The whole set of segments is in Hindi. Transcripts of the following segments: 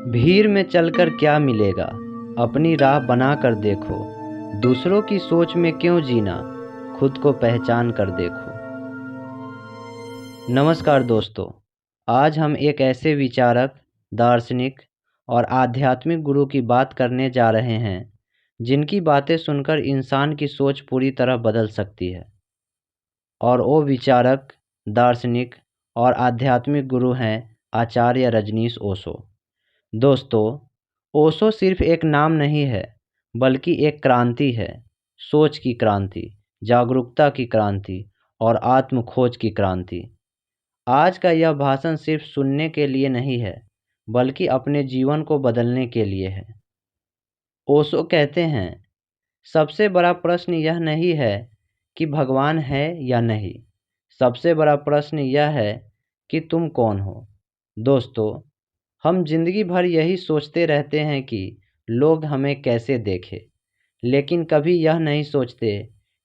भीड़ में चलकर क्या मिलेगा, अपनी राह बना कर देखो। दूसरों की सोच में क्यों जीना, खुद को पहचान कर देखो। नमस्कार दोस्तों, आज हम एक ऐसे विचारक, दार्शनिक और आध्यात्मिक गुरु की बात करने जा रहे हैं जिनकी बातें सुनकर इंसान की सोच पूरी तरह बदल सकती है। और वो विचारक, दार्शनिक और आध्यात्मिक गुरु हैं आचार्य रजनीश ओशो। दोस्तों, ओशो सिर्फ एक नाम नहीं है, बल्कि एक क्रांति है। सोच की क्रांति, जागरूकता की क्रांति और आत्म खोज की क्रांति। आज का यह भाषण सिर्फ सुनने के लिए नहीं है, बल्कि अपने जीवन को बदलने के लिए है। ओशो कहते हैं, सबसे बड़ा प्रश्न यह नहीं है कि भगवान है या नहीं, सबसे बड़ा प्रश्न यह है कि तुम कौन हो। दोस्तों, हम जिंदगी भर यही सोचते रहते हैं कि लोग हमें कैसे देखें, लेकिन कभी यह नहीं सोचते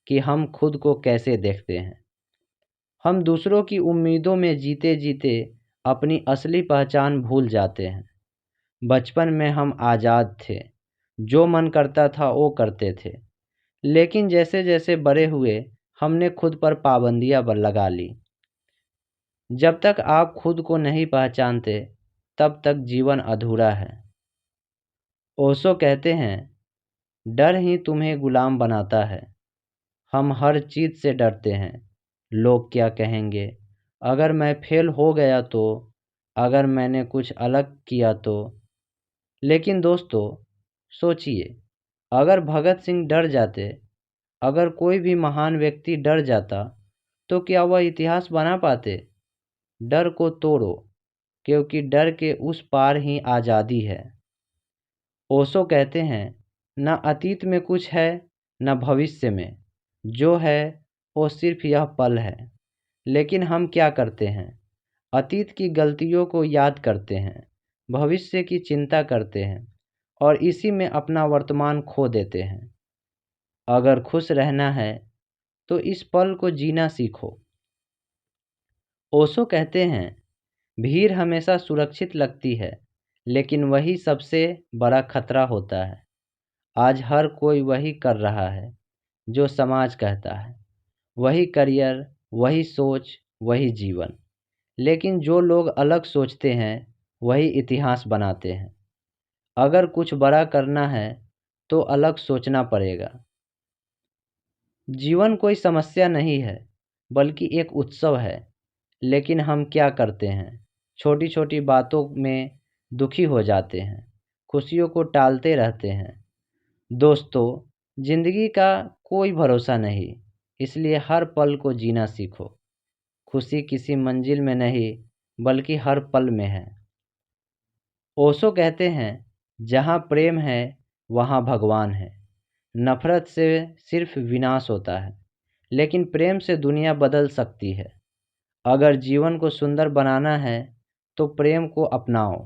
कि हम खुद को कैसे देखते हैं। हम दूसरों की उम्मीदों में जीते जीते अपनी असली पहचान भूल जाते हैं। बचपन में हम आज़ाद थे, जो मन करता था वो करते थे। लेकिन जैसे जैसे बड़े हुए, हमने खुद पर पाबंदियां लगा ली। जब तक आप खुद को नहीं पहचानते, तब तक जीवन अधूरा है। ओशो कहते हैं, डर ही तुम्हें गुलाम बनाता है। हम हर चीज़ से डरते हैं। लोग क्या कहेंगे, अगर मैं फेल हो गया तो, अगर मैंने कुछ अलग किया तो। लेकिन दोस्तों, सोचिए, अगर भगत सिंह डर जाते, अगर कोई भी महान व्यक्ति डर जाता, तो क्या वह इतिहास बना पाते? डर को तोड़ो, क्योंकि डर के उस पार ही आज़ादी है। ओशो कहते हैं, न अतीत में कुछ है, न भविष्य में। जो है वो सिर्फ यह पल है। लेकिन हम क्या करते हैं? अतीत की गलतियों को याद करते हैं, भविष्य की चिंता करते हैं और इसी में अपना वर्तमान खो देते हैं। अगर खुश रहना है तो इस पल को जीना सीखो। ओशो कहते हैं, भीड़ हमेशा सुरक्षित लगती है, लेकिन वही सबसे बड़ा खतरा होता है। आज हर कोई वही कर रहा है जो समाज कहता है, वही करियर, वही सोच, वही जीवन। लेकिन जो लोग अलग सोचते हैं, वही इतिहास बनाते हैं। अगर कुछ बड़ा करना है तो अलग सोचना पड़ेगा। जीवन कोई समस्या नहीं है, बल्कि एक उत्सव है। लेकिन हम क्या करते हैं? छोटी छोटी बातों में दुखी हो जाते हैं, खुशियों को टालते रहते हैं। दोस्तों, जिंदगी का कोई भरोसा नहीं, इसलिए हर पल को जीना सीखो। खुशी किसी मंजिल में नहीं, बल्कि हर पल में है। ओशो कहते हैं, जहाँ प्रेम है वहाँ भगवान है। नफरत से सिर्फ विनाश होता है, लेकिन प्रेम से दुनिया बदल सकती है। अगर जीवन को सुंदर बनाना है तो प्रेम को अपनाओ।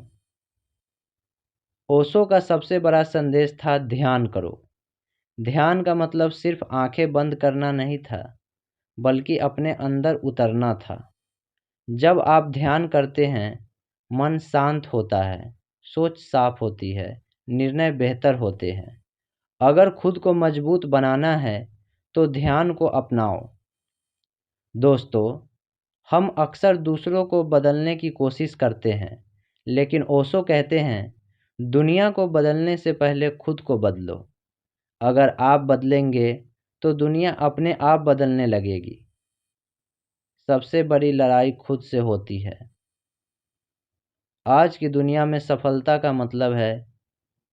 ओशो का सबसे बड़ा संदेश था, ध्यान करो। ध्यान का मतलब सिर्फ आंखें बंद करना नहीं था, बल्कि अपने अंदर उतरना था। जब आप ध्यान करते हैं, मन शांत होता है, सोच साफ होती है, निर्णय बेहतर होते हैं। अगर खुद को मजबूत बनाना है तो ध्यान को अपनाओ। दोस्तों, हम अक्सर दूसरों को बदलने की कोशिश करते हैं, लेकिन ओशो कहते हैं, दुनिया को बदलने से पहले खुद को बदलो। अगर आप बदलेंगे तो दुनिया अपने आप बदलने लगेगी। सबसे बड़ी लड़ाई खुद से होती है। आज की दुनिया में सफलता का मतलब है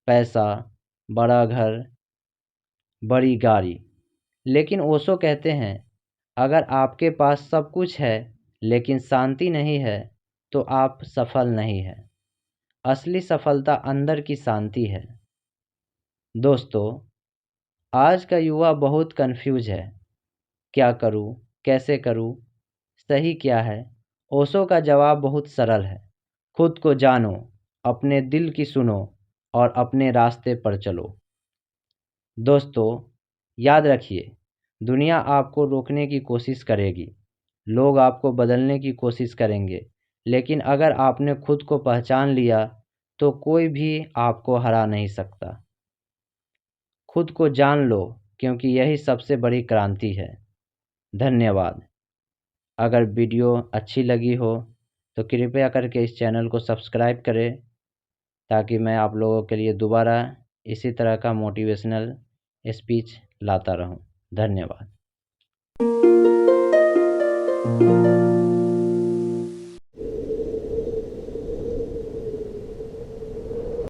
पैसा, बड़ा घर, बड़ी गाड़ी। लेकिन ओशो कहते हैं, अगर आपके पास सब कुछ है लेकिन शांति नहीं है, तो आप सफल नहीं हैं। असली सफलता अंदर की शांति है। दोस्तों, आज का युवा बहुत कंफ्यूज है। क्या करूं, कैसे करूं, सही क्या है? ओशो का जवाब बहुत सरल है, खुद को जानो, अपने दिल की सुनो और अपने रास्ते पर चलो। दोस्तों, याद रखिए, दुनिया आपको रोकने की कोशिश करेगी, लोग आपको बदलने की कोशिश करेंगे, लेकिन अगर आपने खुद को पहचान लिया तो कोई भी आपको हरा नहीं सकता। खुद को जान लो, क्योंकि यही सबसे बड़ी क्रांति है। धन्यवाद। अगर वीडियो अच्छी लगी हो तो कृपया करके इस चैनल को सब्सक्राइब करें, ताकि मैं आप लोगों के लिए दोबारा इसी तरह का मोटिवेशनल स्पीच लाता रहूं। धन्यवाद।